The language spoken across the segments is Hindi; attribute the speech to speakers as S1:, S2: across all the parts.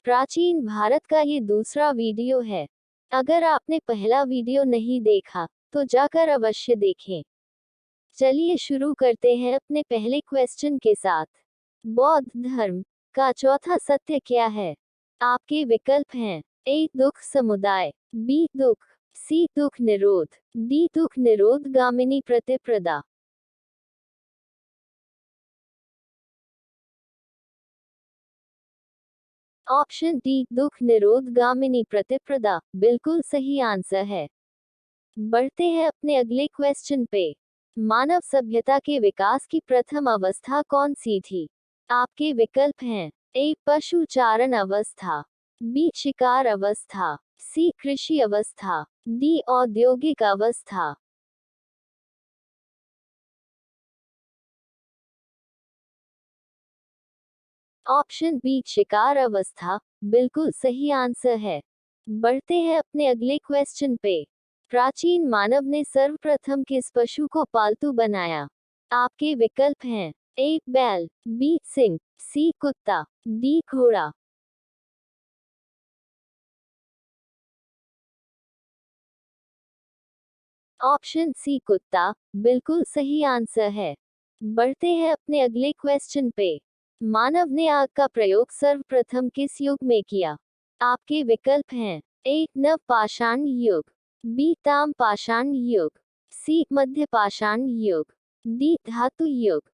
S1: प्राचीन भारत का ये दूसरा वीडियो है। अगर आपने पहला वीडियो नहीं देखा तो जाकर अवश्य देखें। चलिए शुरू करते हैं अपने पहले क्वेश्चन के साथ। बौद्ध धर्म का चौथा सत्य क्या है? आपके विकल्प हैं ए दुख समुदाय, बी दुख, सी दुख निरोध, डी दुख निरोध गामिनी प्रतिप्रदा। ऑप्शन डी दुख निरोध गामिनी प्रतिप्रदा बिल्कुल सही आंसर है। बढ़ते हैं अपने अगले क्वेश्चन पे। मानव सभ्यता के विकास की प्रथम अवस्था कौन सी थी? आपके विकल्प हैं ए पशु चारण अवस्था, बी शिकार अवस्था, सी कृषि अवस्था, डी औद्योगिक अवस्था। ऑप्शन बी शिकार अवस्था बिल्कुल सही आंसर है। बढ़ते हैं अपने अगले क्वेश्चन पे। प्राचीन मानव ने सर्वप्रथम किस पशु को पालतू बनाया? आपके विकल्प हैं ए बैल, बी सिंह, सी कुत्ता, डी घोड़ा। ऑप्शन सी कुत्ता बिल्कुल सही आंसर है। बढ़ते हैं अपने अगले क्वेश्चन पे। मानव ने आग का प्रयोग सर्वप्रथम किस युग में किया? आपके विकल्प हैं ए नव पाषाण युग, बी ताम पाषाण युग, सी मध्य पाषाण युग, डी धातु युग।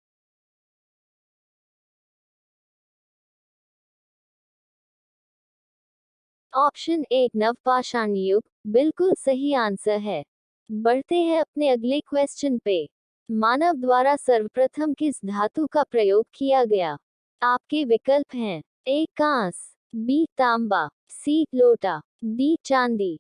S1: ऑप्शन ए नवपाषाण युग बिल्कुल सही आंसर है। बढ़ते हैं अपने अगले क्वेश्चन पे। मानव द्वारा सर्वप्रथम किस धातु का प्रयोग किया गया? आपके विकल्प हैं ए कांस, बी तांबा, सी लोटा, डी चांदी।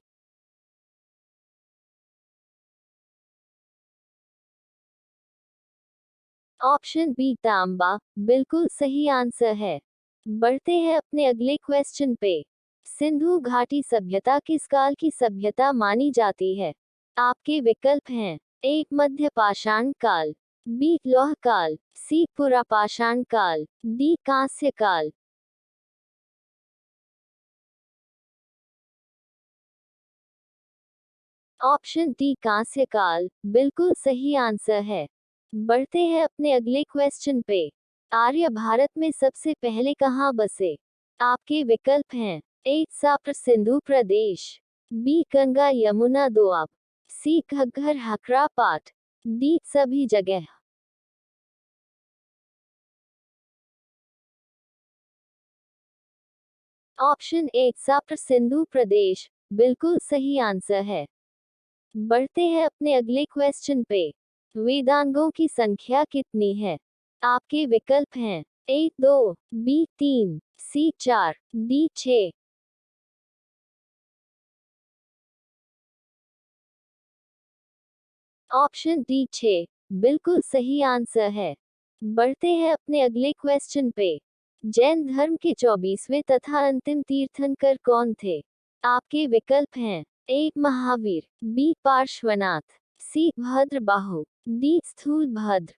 S1: ऑप्शन बी तांबा बिल्कुल सही आंसर है। बढ़ते हैं अपने अगले क्वेश्चन पे। सिंधु घाटी सभ्यता किस काल की सभ्यता मानी जाती है? आपके विकल्प हैं ए मध्य पाषाण काल, बी लौह काल, सी पुरापाषाण काल, डी कांस्य काल। ऑप्शन डी कांस्य काल बिल्कुल सही आंसर है। बढ़ते हैं अपने अगले क्वेश्चन पे। आर्य भारत में सबसे पहले कहाँ बसे? आपके विकल्प हैं ए साप्र सिंधु प्रदेश, बी गंगा यमुना दोआब, सी घग्गर हकरा पाट, डी सभी जगह। ऑप्शन ए साप्र सिंधु प्रदेश बिल्कुल सही आंसर है। बढ़ते हैं अपने अगले क्वेश्चन पे। वेदांगों की संख्या कितनी है? आपके विकल्प हैं ए 2, बी 3, सी 4, डी 6। ऑप्शन डी 6 बिल्कुल सही आंसर है। बढ़ते हैं अपने अगले क्वेश्चन पे। जैन धर्म के 24वें तथा अंतिम तीर्थंकर कौन थे? आपके विकल्प हैं A Mahavir, B Parshvanath, C Bhadrabahu, D Sthulabhadra.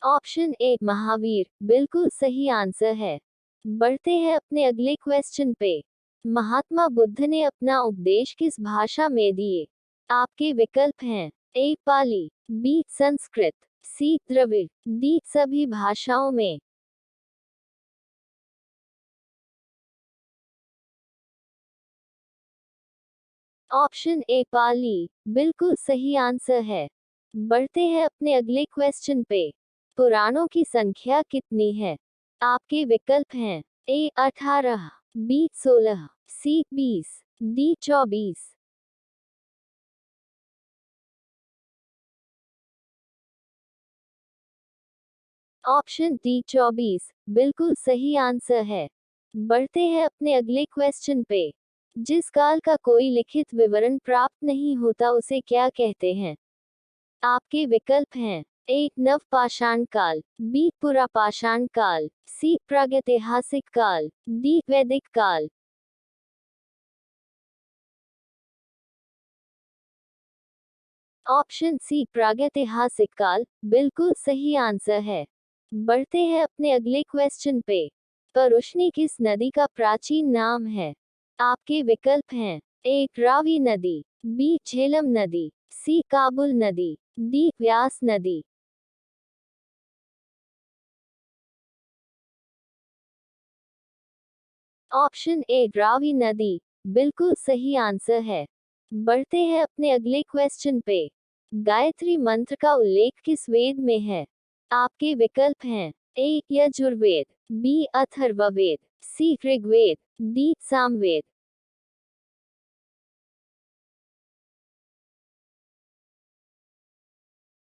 S1: Option A Mahavir बिल्कुल सही आंसर है। बढ़ते हैं अपने अगले क्वेश्चन पे। महात्मा बुद्ध ने अपना उपदेश किस भाषा में दिए? आपके विकल्प हैं ए पाली, बी संस्कृत, सी द्रविड़, डी सभी भाषाओं में। ऑप्शन ए पाली बिल्कुल सही आंसर है। बढ़ते हैं अपने अगले क्वेश्चन पे। पुराणों की संख्या कितनी है? आपके विकल्प हैं ए 18, बी 16, सी 20, डी 24। ऑप्शन डी 24 बिल्कुल सही आंसर है। बढ़ते हैं अपने अगले क्वेश्चन पे। जिस काल का कोई लिखित विवरण प्राप्त नहीं होता उसे क्या कहते हैं? आपके विकल्प हैं ए नवपाषाण काल, बी पुरापाषाण काल, सी प्रागैतिहासिक काल, डी वैदिक काल। ऑप्शन सी प्रागैतिहासिक काल बिल्कुल सही आंसर है। बढ़ते हैं अपने अगले क्वेश्चन पे। परुष्णी किस नदी का प्राचीन नाम है? आपके विकल्प हैं ए रावी नदी, बी झेलम नदी, सी काबुल नदी, डी व्यास नदी। ऑप्शन ए रावी नदी बिल्कुल सही आंसर है। बढ़ते हैं अपने अगले क्वेश्चन पे। गायत्री मंत्र का उल्लेख किस वेद में है? आपके विकल्प हैं A Yajurveda, B Atharvaveda, C Rigveda, D Samaveda.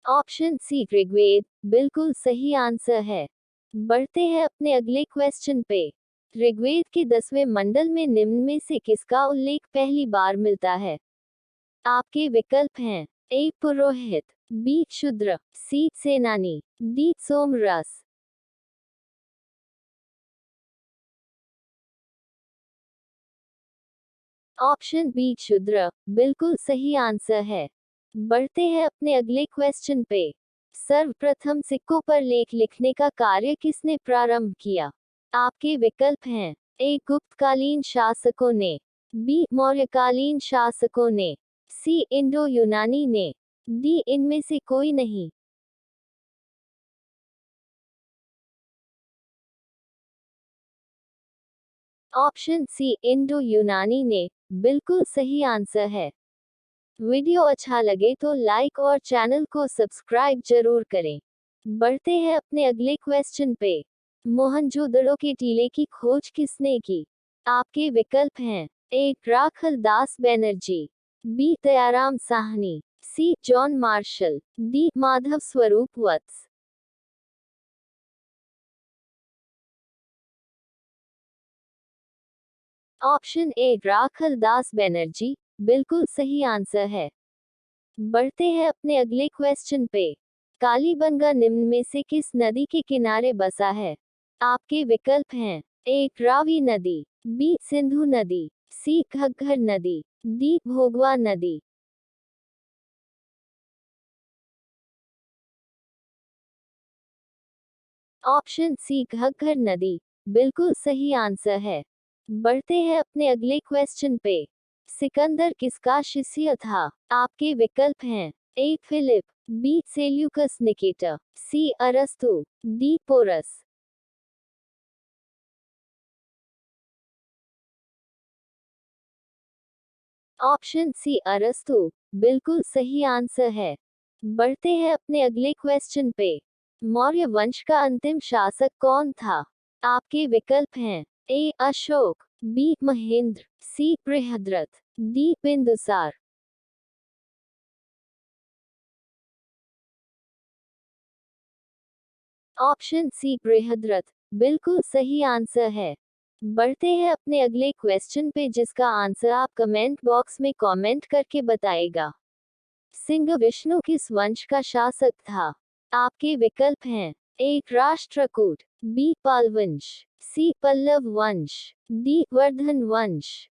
S1: Option C Rigveda बिल्कुल सही आंसर है। बढ़ते हैं अपने अगले क्वेश्चन पे। ऋग्वेद के 10वें मंडल में निम्न में से किसका उल्लेख पहली बार मिलता है? आपके विकल्प हैं ए पुरोहित, बी शूद्र, सी सेनानी, डी सोमरस। ऑप्शन बी शूद्र बिल्कुल सही आंसर है। बढ़ते हैं अपने अगले क्वेश्चन पे। सर्वप्रथम सिक्कों पर लेख लिखने का कार्य किसने प्रारंभ किया? आपके विकल्प हैं ए गुप्तकालीन शासकों ने, बी मौर्यकालीन शासकों ने, सी इंडो यूनानी ने, डी इनमें से कोई नहीं। ऑप्शन सी इंडो यूनानी ने बिल्कुल सही आंसर है। वीडियो अच्छा लगे तो लाइक और चैनल को सब्सक्राइब जरूर करें। बढ़ते हैं अपने अगले क्वेश्चन पे। मोहनजोदड़ो के टीले की खोज किसने की? आपके विकल्प हैं ए राखल दास बनर्जी, बी दयाराम साहनी, सी जॉन मार्शल, डी माधव स्वरूप वत्स। ऑप्शन ए राखल दास बनर्जी बिल्कुल सही आंसर है। बढ़ते हैं अपने अगले क्वेश्चन पे। कालीबंगा निम्न में से किस नदी के किनारे बसा है? आपके विकल्प हैं ए रावी नदी, बी सिंधु नदी, सी घग्गर नदी, डी भोगवा नदी। ऑप्शन सी घग्गर नदी बिल्कुल सही आंसर है। बढ़ते हैं अपने अगले क्वेश्चन पे। सिकंदर किसका शिष्य था? आपके विकल्प हैं ए फिलिप, बी सेल्यूकस निकेटर, सी अरस्तु, डी पोरस। ऑप्शन सी अरस्तु बिल्कुल सही आंसर है। बढ़ते हैं अपने अगले क्वेश्चन पे। मौर्य वंश का अंतिम शासक कौन था? आपके विकल्प हैं A Ashoka, B Mahendra, C Brihadratha, D Bindusara. Option C Brihadratha बिल्कुल सही आंसर है। बढ़ते हैं अपने अगले क्वेश्चन पे जिसका आंसर आप कमेंट बॉक्स में कमेंट करके बताएगा। सिंह विष्णु किस वंश का शासक था? आपके विकल्प हैं ए राष्ट्रकूट, बी पाल वंश, सी पल्लव वंश, डी वर्धन वंश।